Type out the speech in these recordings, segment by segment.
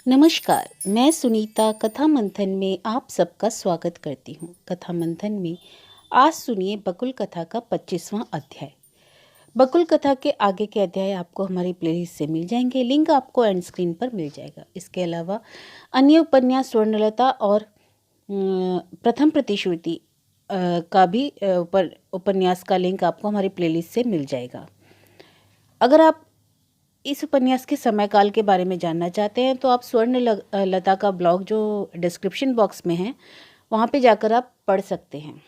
नमस्कार, मैं सुनीता कथा मंथन में आप सबका स्वागत करती हूँ। कथा मंथन में आज सुनिए बकुल कथा का 25वां अध्याय। बकुल कथा के आगे के अध्याय आपको हमारी प्लेलिस्ट से मिल जाएंगे। लिंक आपको एंड स्क्रीन पर मिल जाएगा। इसके अलावा अन्य उपन्यास स्वर्णलता और प्रथम प्रतिश्रुति का भी उपन्यास का लिंक आपको हमारी प्लेलिस्ट से मिल जाएगा। अगर आप इस उपन्यास के समयकाल के बारे में जानना चाहते हैं तो आप स्वर्ण लता का ब्लॉग जो डिस्क्रिप्शन बॉक्स में है वहाँ पे जाकर आप पढ़ सकते हैं।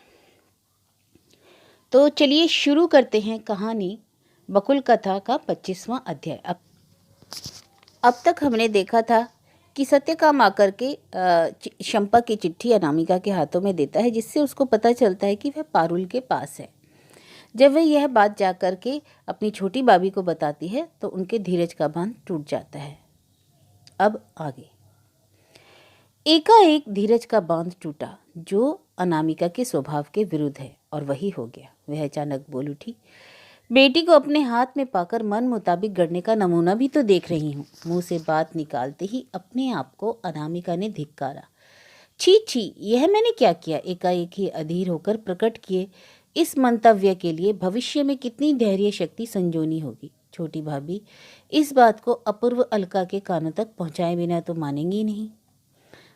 तो चलिए शुरू करते हैं कहानी बकुल कथा का 25वां अध्याय। अब तक हमने देखा था कि सत्यकाम आकर के शंपा की चिट्ठी अनामिका के हाथों में देता है, जिससे उसको पता चलता है कि वह पारुल के पास है। जब वह यह बात जाकर के अपनी छोटी भाभी को बताती है तो उनके धीरज का बांध टूट जाता है। अब आगे। एकाएक धीरज का बांध टूटा जो अनामिका के स्वभाव के विरुद्ध है, और वही हो गया। वह अचानक बोल उठी, बेटी को अपने हाथ में पाकर मन मुताबिक गढ़ने का नमूना भी तो देख रही हूँ। मुंह से बात निकालते ही अपने आप को अनामिका ने धिक्कारा। छी छी, यह मैंने क्या किया? एकाएक ही अधीर होकर प्रकट किए इस मंतव्य के लिए भविष्य में कितनी धैर्य शक्ति संजोनी होगी। छोटी भाभी इस बात को अपूर्व अलका के कानों तक पहुंचाए बिना तो मानेंगी नहीं।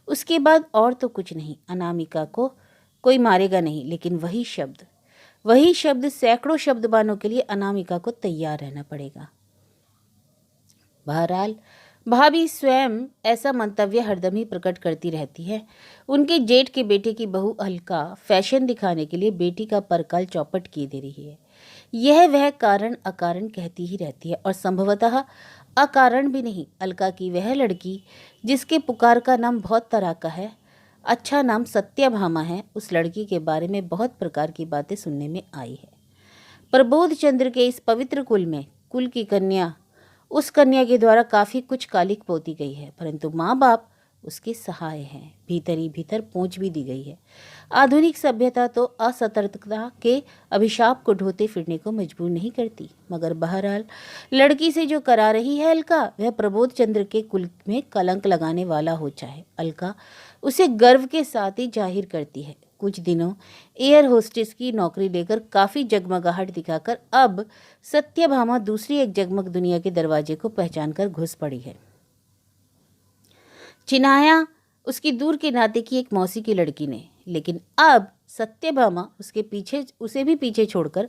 उसके बाद और तो कुछ नहीं। अनामिका को कोई मारेगा नहीं, लेकिन वही शब्द सैकड़ों शब्दबानों के लिए अनामिका को तैयार रहना पड़ेगा। बहरहाल भाभी स्वयं ऐसा मंतव्य हरदम ही प्रकट करती रहती है। उनके जेठ के बेटे की बहू अलका फैशन दिखाने के लिए बेटी का परकाल चौपट किए दे रही है। यह वह कारण अकारण कहती ही रहती है, और संभवतः अकारण भी नहीं। अलका की वह लड़की जिसके पुकार का नाम बहुत तरह का है, अच्छा नाम सत्यभामा है, उस लड़की के बारे में बहुत प्रकार की बातें सुनने में आई है। प्रबोध चंद्र के इस पवित्र कुल में कुल की कन्या उस कन्या के द्वारा काफी कुछ कालिक पोती गई है, परंतु माँ बाप उसके सहाय हैं। भीतर ही भीतर पहुंच भी दी गई है। आधुनिक सभ्यता तो असतर्कता के अभिशाप को ढोते फिरने को मजबूर नहीं करती, मगर बहरहाल लड़की से जो करा रही है अलका, वह प्रबोध चंद्र के कुल में कलंक लगाने वाला हो चाहे। अलका उसे गर्व के साथ ही जाहिर करती है। कुछ दिनों एयर होस्टेस की नौकरी लेकर काफी जगमगाहट दिखाकर अब सत्यभामा दूसरी एक जगमग दुनिया के दरवाजे को पहचानकर घुस पड़ी है। चिन्हाया उसकी दूर के नाते की एक मौसी की लड़की ने, लेकिन अब सत्यभामा उसे भी पीछे छोड़कर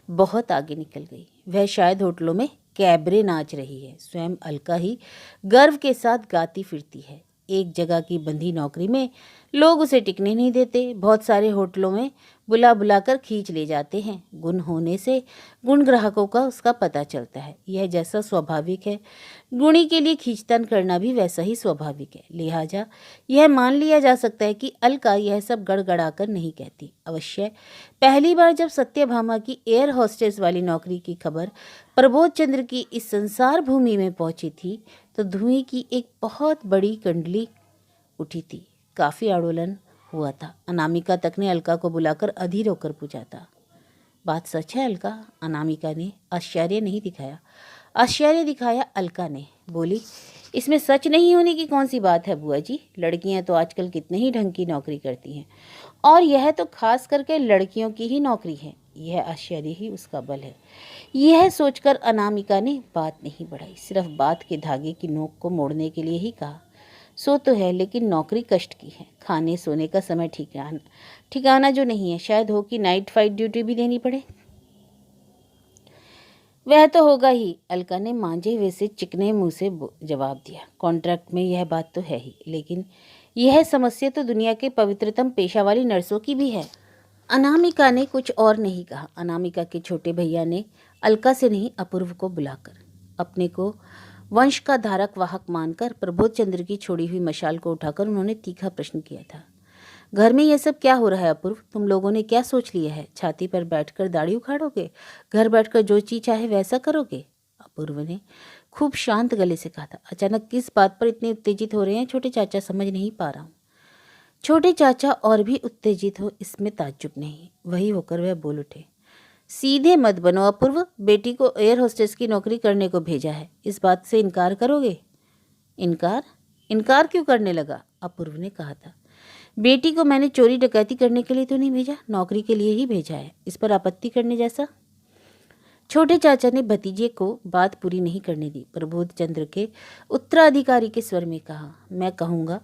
बहुत आगे निकल गई। वह शायद होटलों में कैबरे नाच रही है। स्वयं अलका ही गर्व के साथ गाती फिरती है। एक जगह की बंधी नौकरी में लोग उसे टिकने नहीं देते। बहुत सारे होटलों में बुला बुलाकर खींच ले जाते हैं। गुण होने से गुण ग्राहकों का उसका पता चलता है। यह जैसा स्वाभाविक है, गुणी के लिए खींचतान करना भी वैसा ही स्वाभाविक है। लिहाजा यह मान लिया जा सकता है कि अलका यह सब गड़गड़ाकर नहीं कहती। अवश्य पहली बार जब सत्यभामा की एयर होस्टेस वाली नौकरी की खबर प्रबोध चंद्र की इस संसार भूमि में पहुंची थी तो धुएं की एक बहुत बड़ी कंडली उठी थी। काफी आंदोलन हुआ था। अनामिका तक ने अलका को बुलाकर अधीर होकर पूछा था, बात सच है अलका? अनामिका ने आश्चर्य दिखाया अलका ने। बोली, इसमें सच नहीं होने की कौन सी बात है बुआ जी? लड़कियां तो आजकल कितने ही ढंग की नौकरी करती हैं, और यह तो खास करके लड़कियों की ही नौकरी है। यह आश्चर्य ही उसका बल है। यह सोचकर अनामिका ने बात नहीं बढ़ाई, सिर्फ बात के धागे की नोक को मोड़ने के लिए ही कहा, सो तो है, लेकिन नौकरी कष्ट की है। खाने सोने का समय ठिकाना जो नहीं है। शायद हो कि नाइट फाइट ड्यूटी भी देनी पड़े। वह तो होगा ही, अलका ने मांझे हुए से चिकने मुंह से जवाब दिया। कॉन्ट्रैक्ट में यह बात तो है ही, लेकिन यह समस्या तो दुनिया के पवित्रतम पेशा वाली नर्सों की भी है। अनामिका ने कुछ और नहीं कहा। अनामिका के छोटे भैया ने अलका से नहीं, अपूर्व को बुलाकर अपने को वंश का धारक वाहक मानकर प्रबोध चंद्र की छोड़ी हुई मशाल को उठाकर उन्होंने तीखा प्रश्न किया था, घर में यह सब क्या हो रहा है अपूर्व? तुम लोगों ने क्या सोच लिया है? छाती पर बैठकर दाढ़ी उखाड़ोगे? घर बैठकर जो चीज चाहे वैसा करोगे? अपूर्व ने खूब शांत गले से कहा था। अचानक किस बात पर इतने उत्तेजित हो रहे हैं छोटे चाचा, समझ नहीं पा रहा हूँ। छोटे चाचा और भी उत्तेजित हो इसमें ताज्जुब नहीं। वही होकर वह बोल उठे, सीधे मत बनो अपूर्व, बेटी को एयर होस्टेस की नौकरी करने को भेजा है, इस बात से इनकार करोगे? इनकार? इनकार क्यों करने लगा? अपूर्व ने कहा था। बेटी को मैंने चोरी डकैती करने के लिए तो नहीं भेजा, नौकरी के लिए ही भेजा है। इस पर आपत्ति करने जैसा? छोटे चाचा ने भतीजे को बात पूरी नहीं करने दी। प्रबोध चंद्र के उत्तराधिकारी के स्वर में कहा, मैं कहूँगा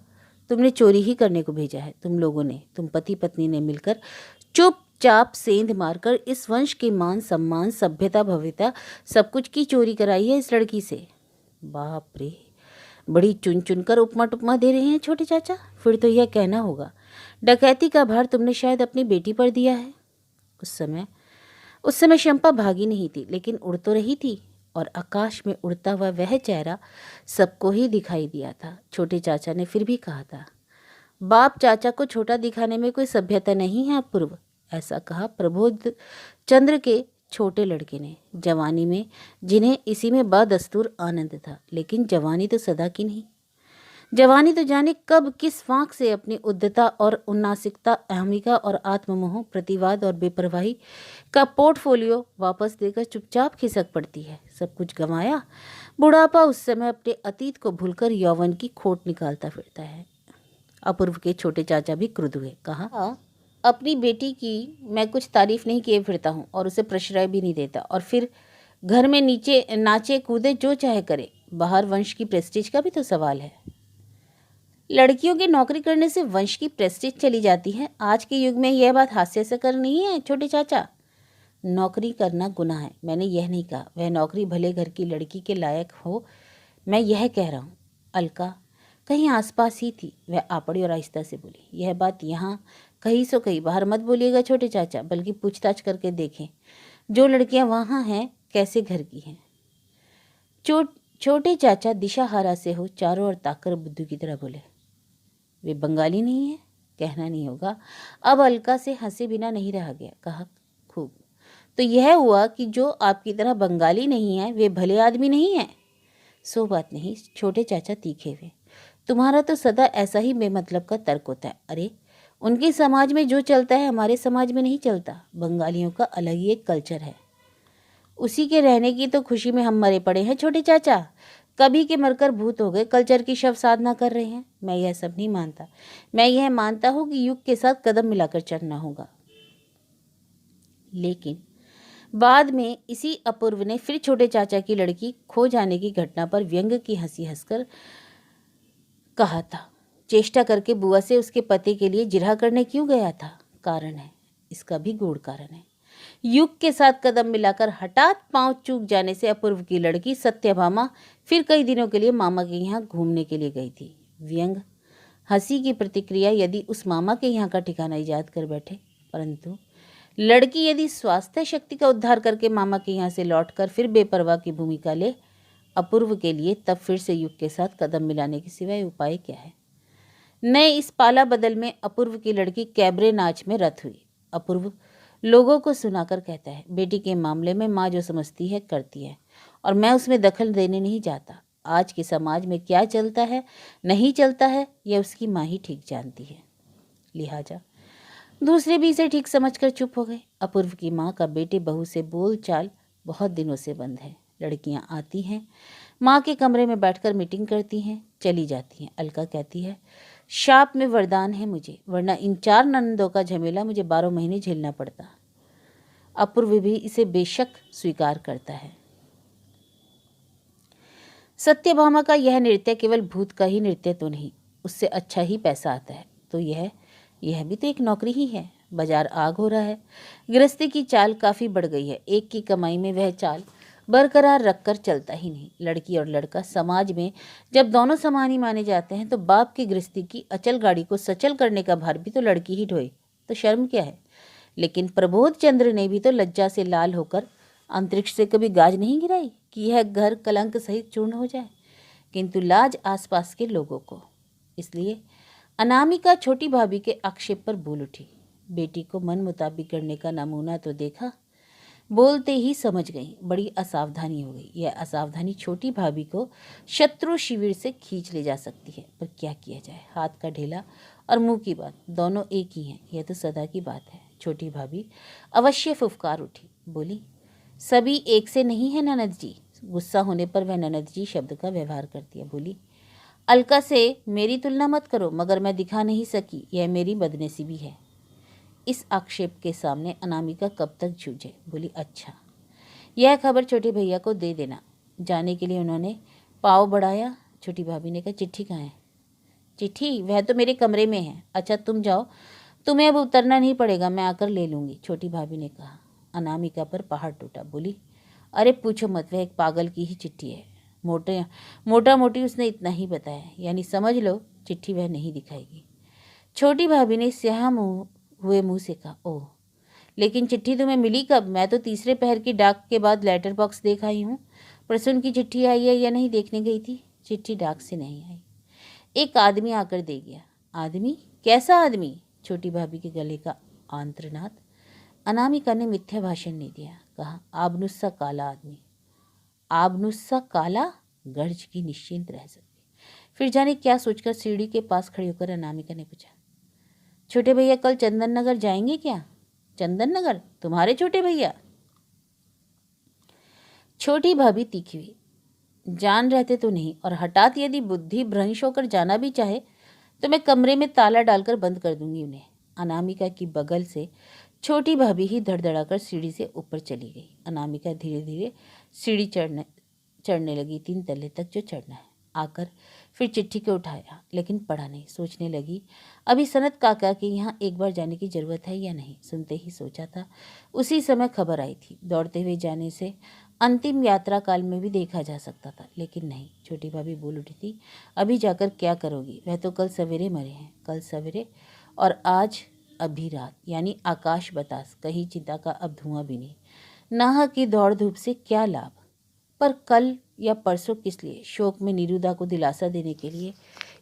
तुमने चोरी ही करने को भेजा है। तुम लोगों ने, तुम पति पत्नी ने मिलकर चुपचाप सेंध मारकर इस वंश के मान सम्मान, सभ्यता, भव्यता सब कुछ की चोरी कराई है इस लड़की से। बाप रे, बड़ी चुन चुन कर उपमा टुपमा दे रहे हैं छोटे चाचा। फिर तो यह कहना होगा डकैती का भार तुमने शायद अपनी बेटी पर दिया है। उस समय शंपा भागी नहीं थी, लेकिन उड़ तो रही थी, और आकाश में उड़ता हुआ वह चेहरा सबको ही दिखाई दिया था। छोटे चाचा ने फिर भी कहा था, बाप चाचा को छोटा दिखाने में कोई सभ्यता नहीं है अपूर्व। ऐसा कहा प्रबोध चंद्र के छोटे लड़के ने, जवानी में जिन्हें इसी में बदस्तूर आनंद था। लेकिन जवानी तो सदा की नहीं। जवानी तो जाने कब किस फांक से अपनी उद्धता और उन्नासिकता, अहमिका और आत्ममोह, प्रतिवाद और बेपरवाही का पोर्टफोलियो वापस देकर चुपचाप खिसक पड़ती है। सब कुछ गंवाया, बुढ़ापा उस समय अपने अतीत को भूलकर यौवन की खोट निकालता फिरता है। अपूर्व के छोटे चाचा भी क्रुद्ध हुए। कहा, अपनी बेटी की मैं कुछ तारीफ नहीं किए फिरता हूँ और उसे प्रश्रय भी नहीं देता, और फिर घर में नीचे नाचे कूदे जो चाहे करे। बाहर वंश की प्रेस्टीज का भी तो सवाल है। लड़कियों की नौकरी करने से वंश की प्रेस्टीज चली जाती है। आज के युग में यह बात हास्य से कर नहीं है छोटे चाचा। नौकरी करना गुनाह है, मैंने यह नहीं कहा। वह नौकरी भले घर की लड़की के लायक हो, मैं यह कह रहा हूँ। अलका कहीं आसपास ही थी। वह आपड़ी और आहिस्ता से बोली, यह बात यहाँ कहीं सो कहीं बाहर मत बोलिएगा छोटे चाचा, बल्कि पूछताछ करके देखें जो लड़कियाँ वहाँ हैं कैसे घर की हैं। छोटे चाचा दिशाहारा से हो चारों ओर ताकर बुद्धू की तरह बोले, वे बंगाली नहीं है? कहना नहीं होगा। अब अलका से हंसे बिना नहीं रहा गया। कहा, खूब, तो यह हुआ कि जो आपकी तरह बंगाली नहीं है वे भले आदमी नहीं है? सो बात नहीं। छोटे चाचा तीखे हुए, तुम्हारा तो सदा ऐसा ही बेमतलब का तर्क होता है। अरे, उनके समाज में जो चलता है हमारे समाज में नहीं चलता। बंगालियों का अलग ही एक कल्चर है, उसी के रहने की तो खुशी में हम मरे पड़े हैं छोटे चाचा। कभी के मरकर भूत हो गए, कल्चर की शव साधना कर रहे हैं। मैं यह सब नहीं मानता। मैं यह मानता हूं कि युग के साथ कदम मिलाकर चलना होगा। लेकिन बाद में इसी अपूर्व ने फिर छोटे चाचा की लड़की खो जाने की घटना पर व्यंग की हंसी हंसकर कहा था, चेष्टा करके बुआ से उसके पति के लिए जिरह करने क्यों गया था? कारण है, इसका भी गूढ़ कारण है। युग के साथ कदम मिलाकर हठात पांव चूक जाने से अपूर्व की लड़की सत्यभामा फिर कई दिनों के लिए मामा के यहाँ घूमने के लिए गई थी। व्यंग हंसी की प्रतिक्रिया यदि उस मामा के यहाँ का ठिकाना ईजाद कर बैठे, परंतु लड़की यदि स्वास्थ्य शक्ति का उद्धार करके मामा के यहाँ से लौटकर फिर बेपरवाह की भूमिका ले, अपूर्व के लिए तब फिर से युग के साथ कदम मिलाने के सिवाय उपाय क्या है? नए इस पाला बदल में अपूर्व की लड़की कैबरे नाच में रत हुई। अपूर्व लोगों को सुनाकर कहता है, बेटी के मामले में माँ जो समझती है करती है, और मैं उसमें दखल देने नहीं जाता। आज के समाज में क्या चलता है नहीं चलता है यह उसकी माँ ही ठीक जानती है। लिहाजा दूसरे भी इसे ठीक समझकर चुप हो गए। अपूर्व की माँ का बेटे बहू से बोल चाल बहुत दिनों से बंद है। लड़कियाँ आती हैं, माँ के कमरे में बैठकर मीटिंग करती हैं, चली जाती हैं। अलका कहती है, शाप में वरदान है मुझे, वरना इन 4 ननदों का झमेला मुझे 12 महीने झेलना पड़ता। अपूर्व भी इसे बेशक स्वीकार करता है। सत्यभामा का यह नृत्य केवल भूत का ही नृत्य तो नहीं, उससे अच्छा ही पैसा आता है। तो यह भी तो एक नौकरी ही है। बाजार आग हो रहा है, गृहस्थी की चाल काफ़ी बढ़ गई है। एक की कमाई में वह चाल बरकरार रखकर चलता ही नहीं। लड़की और लड़का समाज में जब दोनों समान ही माने जाते हैं, तो बाप की गृहस्थी की अचल गाड़ी को सचल करने का भार भी तो लड़की ही ढोए, तो शर्म क्या है? लेकिन प्रबोध चंद्र ने भी तो लज्जा से लाल होकर अंतरिक्ष से कभी गाज नहीं गिराई कि यह घर कलंक सहित चूर्ण हो जाए, किंतु लाज आसपास के लोगों को। इसलिए अनामिका छोटी भाभी के आक्षेप पर बोल उठी, बेटी को मन मुताबिक करने का नमूना तो देखा। बोलते ही समझ गई, बड़ी असावधानी हो गई। यह असावधानी छोटी भाभी को शत्रु शिविर से खींच ले जा सकती है, पर क्या किया जाए? हाथ का ढेला और मुंह की बात दोनों एक ही हैं, यह तो सदा की बात है। छोटी भाभी अवश्य फुफकार उठी, बोली, सभी एक से नहीं है ननद जी। गुस्सा होने पर वह ननद जी शब्द का व्यवहार कर दिया। बोली, अलका से मेरी तुलना मत करो, मगर मैं दिखा नहीं सकी, यह मेरी बदनसीबी है। इस आक्षेप के सामने अनामिका कब तक जूझे। बोली, अच्छा, यह खबर छोटे भैया को दे देना। जाने के लिए उन्होंने पाँव बढ़ाया। छोटी भाभी ने कहा, चिट्ठी कहाँ है? चिट्ठी? वह तो मेरे कमरे में है। अच्छा, तुम जाओ, तुम्हें अब उतरना नहीं पड़ेगा, मैं आकर ले लूँगी, छोटी भाभी ने कहा। अनामिका पर पहाड़ टूटा। बोली, अरे पूछो मत, वह एक पागल की ही चिट्ठी है। मोटा मोटी उसने इतना ही बताया, यानी समझ लो चिट्ठी वह नहीं दिखाएगी। छोटी भाभी ने स्याह हुए मुंह से कहा, ओह, लेकिन चिट्ठी तुम्हें मिली कब? मैं तो तीसरे पहर की डाक के बाद लेटर बॉक्स देख आई हूँ। प्रसून की चिट्ठी आई है या नहीं देखने गई थी। चिट्ठी डाक से नहीं आई, एक आदमी आकर दे गया। आदमी? कैसा आदमी? छोटी भाभी के गले का आंत्रनाद। अनामिका ने मिथ्या भाषण नहीं दिया, कहा, आबनुस्सा काला आदमी। आबनुस्सा काला? गर्ज की निश्चिंत रह सकती। फिर जाने क्या सोचकर सीढ़ी के पास खड़ी होकर अनामिका ने पूछा, छोटे भैया कल चंदन नगर जाएंगे क्या? चंदन नगर? तुम्हारे छोटे भैया? छोटी भाभी तीखी हुई, जान रहते तो नहीं, और हठात यदि बुद्धि भ्रंश होकर जाना भी चाहे तो मैं कमरे में ताला डालकर बंद कर दूंगी उन्हें। अनामिका की बगल से छोटी भाभी ही धड़धड़ाकर सीढ़ी से ऊपर चली गई। अनामिका धीरे धीरे सीढ़ी चढ़ने लगी, 3 तल्ले तक जो चढ़ना है। आकर फिर चिट्ठी को उठाया, लेकिन पढ़ा नहीं। सोचने लगी, अभी सनत काका के यहाँ एक बार जाने की जरूरत है या नहीं। सुनते ही सोचा था, उसी समय खबर आई थी। दौड़ते हुए जाने से अंतिम यात्रा काल में भी देखा जा सकता था, लेकिन नहीं। छोटी भाभी बोल उठी थी, अभी जाकर क्या करोगी? वह तो कल सवेरे मरे हैं। कल सवेरे? और आज अभी रात, यानी आकाश बतास, कहीं चिंता का अब धुआं भी नहीं। नाहक की दौड़ धूप से क्या लाभ? पर कल या परसों किस लिए? शोक में निरुदा को दिलासा देने के लिए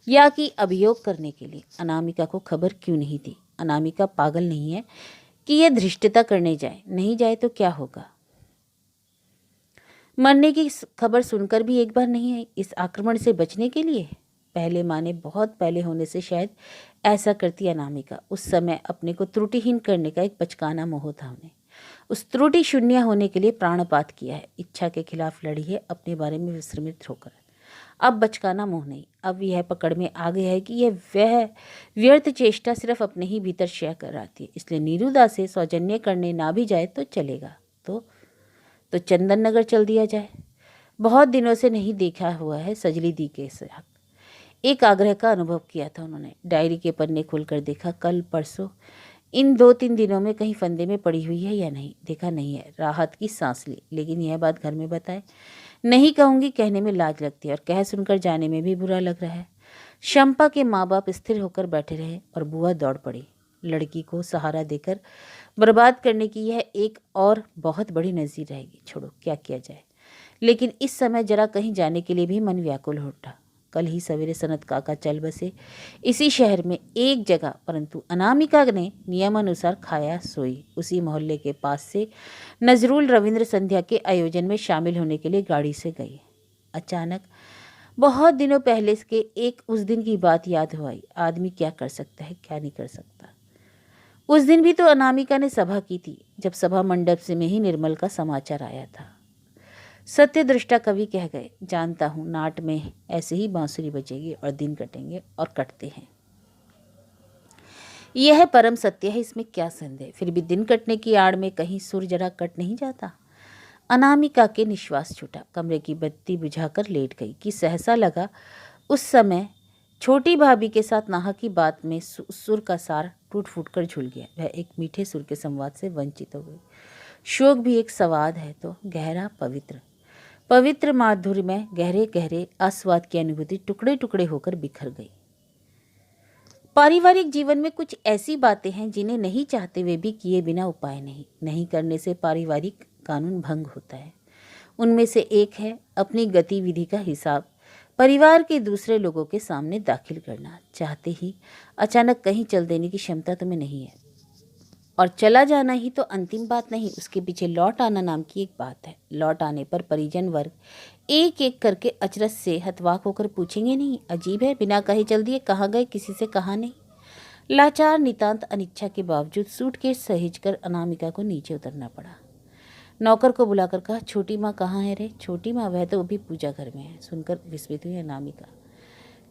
या कि अभियोग करने के लिए? अनामिका को खबर क्यों नहीं थी? अनामिका पागल नहीं है कि यह धृष्टता करने जाए। नहीं जाए तो क्या होगा? मरने की खबर सुनकर भी एक बार नहीं आई। इस आक्रमण से बचने के लिए? पहले माने बहुत पहले होने से शायद ऐसा करती अनामिका। उस समय अपने को त्रुटिहीन करने का एक बचकाना मोह था उन्हें। उस त्रुटि शून्य होने के लिए प्राणपात किया है, इच्छा के खिलाफ लड़ी है, अपने बारे में विस्मृत होकर। अब बचकाना मोह नहीं, अब यह पकड़ में आ गया है कि यह वह व्यर्थ चेष्टा सिर्फ अपने ही भीतर शय कर रही है। इसलिए निरुदा से सौजन्य करने ना भी जाए तो चलेगा। तो चंदन नगर चल दिया जाए। बहुत दिनों से नहीं देखा हुआ है सजली दी के साथ। एक आग्रह का अनुभव किया था उन्होंने। डायरी के पन्ने खोलकर देखा, कल परसों इन 2-3 दिनों में कहीं फंदे में पड़ी हुई है या नहीं। देखा नहीं है। राहत की सांस ली, लेकिन यह बात घर में बताए नहीं कहूँगी, कहने में लाज लगती है और कह सुनकर जाने में भी बुरा लग रहा है। शंपा के माँ बाप स्थिर होकर बैठे रहे और बुआ दौड़ पड़ी। लड़की को सहारा देकर बर्बाद करने की यह एक और बहुत बड़ी नज़ीर रहेगी। छोड़ो, क्या किया जाए। लेकिन इस समय जरा कहीं जाने के लिए भी मन व्याकुल हो उठा। कल ही सवेरे सनत काका चल बसे इसी शहर में एक जगह, परंतु अनामिका ने नियमानुसार खाया सोई। उसी मोहल्ले के पास से नजरुल रविंद्र संध्या के आयोजन में शामिल होने के लिए गाड़ी से गई। अचानक बहुत दिनों पहले के एक उस दिन की बात याद हो आई। आदमी क्या कर सकता है, क्या नहीं कर सकता। उस दिन भी तो अनामिका ने सभा की थी, जब सभा मंडप से में ही निर्मल का समाचार आया था। सत्य दृष्टा कवि कह गए, जानता हूँ नाट में ऐसे ही बांसुरी बजेगी और दिन कटेंगे, और कटते हैं। यह परम सत्य है, इसमें क्या संदेह। फिर भी दिन कटने की आड़ में कहीं सुर जरा कट नहीं जाता। अनामिका के निश्वास छूटा। कमरे की बत्ती बुझाकर लेट गई कि सहसा लगा उस समय छोटी भाभी के साथ नाहा की बात में सुर का सार टूट फूट कर झूल गया। वह एक मीठे सुर के संवाद से वंचित हो गई। शोक भी एक संवाद है तो गहरा, पवित्र माधुर्य में गहरे गहरे आस्वाद की अनुभूति टुकड़े टुकड़े होकर बिखर गई। पारिवारिक जीवन में कुछ ऐसी बातें हैं जिन्हें नहीं चाहते हुए भी किए बिना उपाय नहीं करने से पारिवारिक कानून भंग होता है। उनमें से एक है अपनी गतिविधि का हिसाब परिवार के दूसरे लोगों के सामने दाखिल करना। चाहते ही अचानक कहीं चल देने की क्षमता तुम्हें नहीं है, और चला जाना ही तो अंतिम बात नहीं, उसके पीछे लौट आना नाम की एक बात है। लौट आने पर परिजन वर्ग एक एक करके अचरज से हतवाक होकर पूछेंगे नहीं, अजीब है, बिना कहे चल दिए, कहाँ गए, किसी से कहा नहीं। लाचार नितांत अनिच्छा के बावजूद सूटकेस सहेजकर अनामिका को नीचे उतरना पड़ा। नौकर को बुलाकर कहा, छोटी माँ कहाँ है रे? छोटी माँ? वह तो अभी पूजा घर में है। सुनकर विस्मित हुई अनामिका।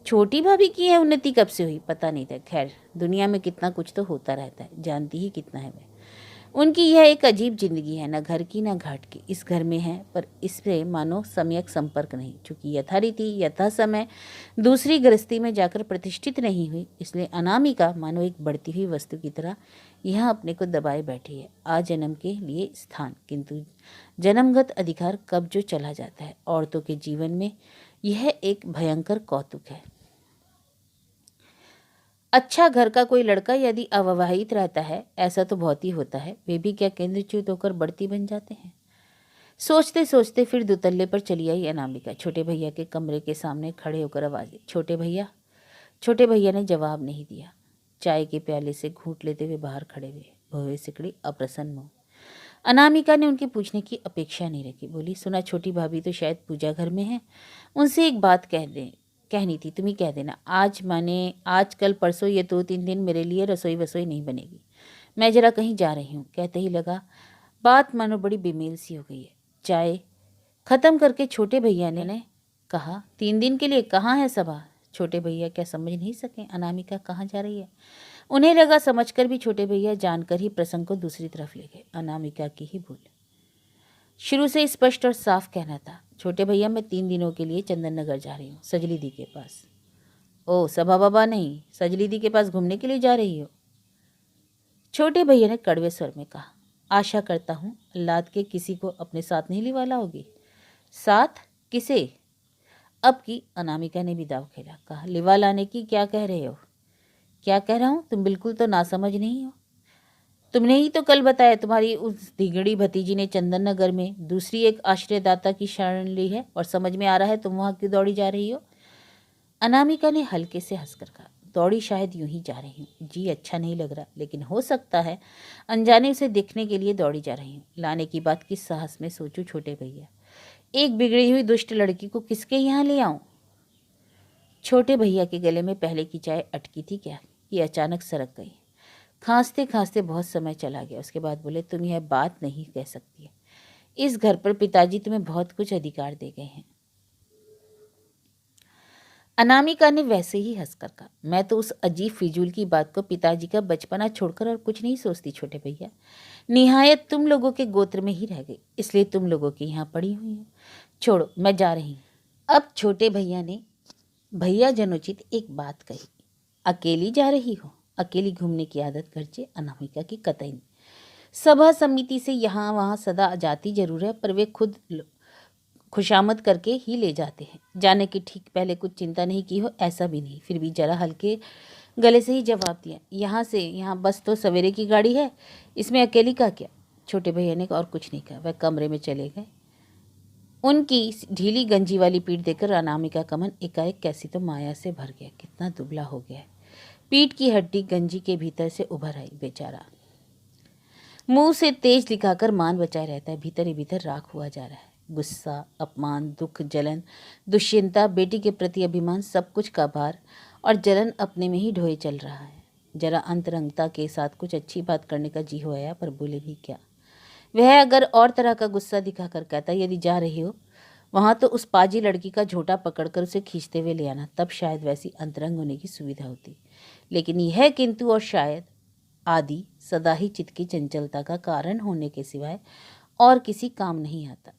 छोटी भाभी की है उन्नति कब से हुई पता नहीं था। खैर, दुनिया में कितना कुछ तो होता रहता है, जानती ही कितना है वह। उनकी यह एक अजीब जिंदगी है, न घर की न घाट की। इस घर में है पर इससे मानो सम्यक संपर्क नहीं, चूंकि यथारीति यथा समय दूसरी गृहस्थी में जाकर प्रतिष्ठित नहीं हुई, इसलिए अनामिका मानो एक बढ़ती हुई वस्तु की तरह यहाँ अपने को दबाए बैठी है। आ जन्म के लिए स्थान, किंतु जन्मगत अधिकार कब जो चला जाता है। औरतों के जीवन में यह एक भयंकर कौतुक है। अच्छा, घर का कोई लड़का यदि अविवाहित रहता है, ऐसा तो बहुत ही होता है, वे भी क्या केंद्रच्युत होकर बढ़ती बन जाते हैं। सोचते सोचते फिर दुतल्ले पर चली आई अनामिका। छोटे भैया के कमरे के सामने खड़े होकर आवाज दी, छोटे भैया। छोटे भैया ने जवाब नहीं दिया। चाय के प्याले से घूंट लेते हुए बाहर खड़े हुए, भौवे सिकड़ी अप्रसन्न मुंह। अनामिका ने उनके पूछने की अपेक्षा नहीं रखी, बोली, सुना छोटी भाभी तो शायद पूजा घर में है, उनसे एक बात कहनी थी, तुम ही कह देना। आज कल परसों ये 2-3 दिन मेरे लिए रसोई वसोई नहीं बनेगी, मैं जरा कहीं जा रही हूँ। कहते ही लगा बात मानो बड़ी बेमेल सी हो गई है। चाय खत्म करके छोटे भैया ने कहा, 3 दिन के लिए कहाँ है सभा। छोटे भैया क्या समझ नहीं सके अनामिका कहाँ जा रही है। उन्हें लगा समझकर भी छोटे भैया जानकर ही प्रसंग को दूसरी तरफ ले गए। अनामिका की ही भूल। शुरू से स्पष्ट और साफ कहना था, छोटे भैया मैं 3 दिनों के लिए चंदन नगर जा रही हूँ, सजली दी के पास। ओ, सभा बाबा नहीं, सजली दी के पास घूमने के लिए जा रही हो। छोटे भैया ने कड़वे स्वर में कहा, आशा करता हूँ लाद के किसी को अपने साथ नहीं लिवाला होगी। साथ किसे? अब की अनामिका ने भी दाव खेला। कहा, लिवा लाने की क्या कह रहे हो? क्या कह रहा हूँ, तुम बिल्कुल तो नासमझ नहीं हो। तुमने ही तो कल बताया तुम्हारी उस धिगड़ी भतीजी ने चंदन नगर में दूसरी एक आश्रयदाता की शरण ली है, और समझ में आ रहा है तुम वहां क्यों दौड़ी जा रही हो। अनामिका ने हल्के से हंसकर कहा, दौड़ी शायद यूं ही जा रही हूँ, जी अच्छा नहीं लग रहा, लेकिन हो सकता है अनजाने उसे देखने के लिए दौड़ी जा रही हूँ। लाने की बात किस साहस में सोचूं छोटे भैया, एक बिगड़ी हुई दुष्ट लड़की को किसके यहाँ ले आऊं। छोटे भैया के गले में पहले की चाय अटकी थी क्या कि अचानक सरक गई। खांसते खांसते बहुत समय चला गया। उसके बाद बोले, तुम यह बात नहीं कह सकती। इस घर पर पिताजी तुम्हें बहुत कुछ अधिकार दे गए हैं। अनामिका ने वैसे ही हंसकर कहा, मैं तो उस अजीब फिजूल की बात को पिताजी का बचपना छोड़कर और कुछ नहीं सोचती छोटे भैया। निहायत तुम लोगों के गोत्र में ही रह गई, इसलिए तुम लोगों के यहाँ पड़ी हुई हूँ। छोड़ो, मैं जा रही हूँ। अब छोटे भैया ने भैया जनोचित एक बात कही, अकेली जा रही हो? अकेली घूमने की आदत घरचे अनामिका की कतई नहीं। सभा समिति से यहाँ वहाँ सदा जाती जरूर है, पर वे खुद खुशामद करके ही ले जाते हैं। जाने की ठीक पहले कुछ चिंता नहीं की हो ऐसा भी नहीं। फिर भी जरा हल्के गले से ही जवाब दिया, यहाँ से यहाँ बस तो सवेरे की गाड़ी है, इसमें अकेली का क्या। छोटे भैया ने और कुछ नहीं कहा, वह कमरे में चले गए। उनकी ढीली गंजी वाली पीठ देखकर अनामिका का मन एकाएक कैसी तो माया से भर गया। कितना दुबला हो गया है। पीठ की हड्डी गंजी के भीतर से उभर आई। बेचारा मुंह से तेज दिखाकर मान बचाए रहता है, भीतर ही भीतर राख हुआ जा रहा है। गुस्सा, अपमान, दुख, जलन, दुश्चिंता, बेटी के प्रति अभिमान, सब कुछ का भार और जलन अपने में ही ढोए चल रहा है। जरा अंतरंगता के साथ कुछ अच्छी बात करने का जी हो आया, पर बोले भी क्या। वह अगर और तरह का गुस्सा दिखाकर कहता, यदि जा रही हो वहाँ तो उस पाजी लड़की का झोटा पकड़कर उसे खींचते हुए ले आना, तब शायद वैसी अंतरंग होने की सुविधा होती। लेकिन यह किंतु और शायद आदि सदा ही चित्त की चंचलता का कारण होने के सिवाय और किसी काम नहीं आता।